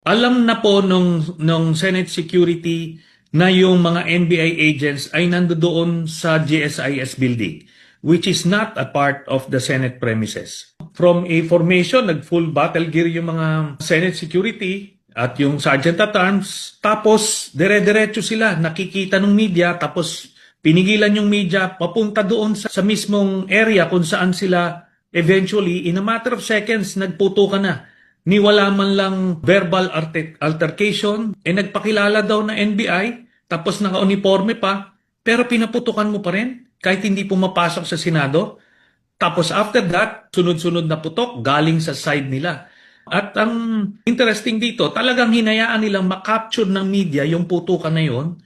Alam na po nung Senate Security na yung mga NBI agents ay nandoon sa GSIS building, which is not a part of the Senate premises. From a formation, nag-full battle gear yung mga Senate Security at yung Sergeant at Arms, tapos dire-diretso sila, nakikita ng media, tapos pinigilan yung media, papunta doon sa mismong area kung saan sila eventually, in a matter of seconds, nagputukan na. Ni wala man lang verbal altercation, nagpakilala daw na NBI, tapos naka-uniforme pa, pero pinaputukan mo pa rin, kahit hindi pumapasok sa Senado. Tapos after that, sunod-sunod na putok galing sa side nila. At ang interesting dito, talagang hinayaan nilang makapture ng media yung putukan na yun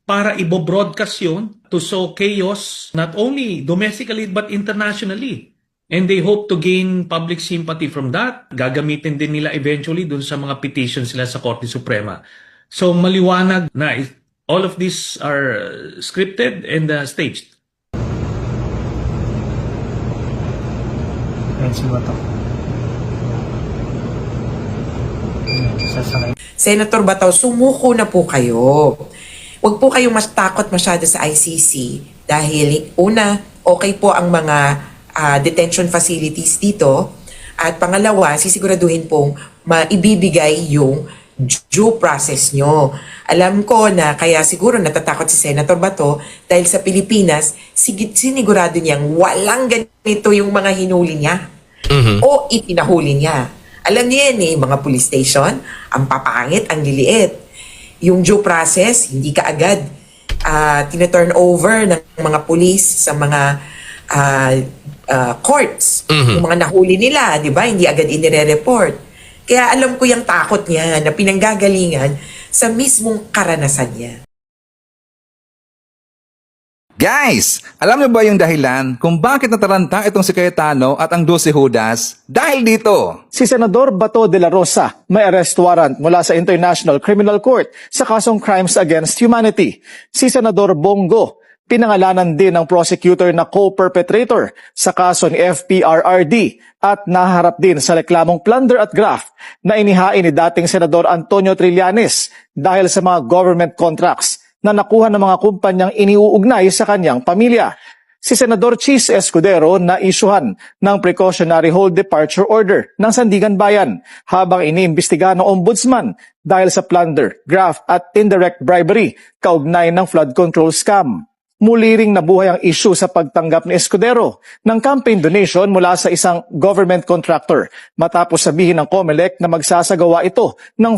para ibo-broadcast yun to sow chaos not only domestically but internationally. And they hope to gain public sympathy from that. Gagamitin din nila eventually dun sa mga petitions sila sa Korte Suprema. So maliwanag na all of these are scripted and staged. Senator Bato, sumuko na po kayo. Huwag po kayong mas takot masyado sa ICC dahil una, okay po ang mga detention facilities dito at pangalawa, sisiguraduhin pong maibibigay yung due process nyo. Alam ko na kaya siguro natatakot si Senator Bato dahil sa Pilipinas, sinigurado niyang walang ganito yung mga hinuli niya o ipinahuli niya. Alam niya yan mga police station, ang papangit, ang liliit. Yung due process, hindi ka agad tina-turn over ng mga police sa mga courts. Yung mga nahuli nila, di ba? Hindi agad inire-report. Kaya alam ko yung takot niya na pinanggagalingan sa mismong karanasan niya. Guys, alam niyo ba yung dahilan kung bakit nataranta itong si Cayetano at ang 12 Judas? Dahil dito! Si Senador Bato de la Rosa may arrest warrant mula sa International Criminal Court sa kasong Crimes Against Humanity. Si Senador Bongo, pinangalanan din ng prosecutor na co-perpetrator sa kaso ni FPRRD at naharap din sa reklamong plunder at graft na inihain ni dating Senador Antonio Trillanes dahil sa mga government contracts na nakuha ng mga kumpanyang iniuugnay sa kanyang pamilya. Si Senador Chis Escudero na isyuhan ng precautionary hold departure order ng Sandigan Bayan habang iniimbestiga ng ombudsman dahil sa plunder, graft at indirect bribery kaugnay ng flood control scam. Muli ring nabuhay ang issue sa pagtanggap ni Escudero ng campaign donation mula sa isang government contractor matapos sabihin ng COMELEC na magsasagawa ito ng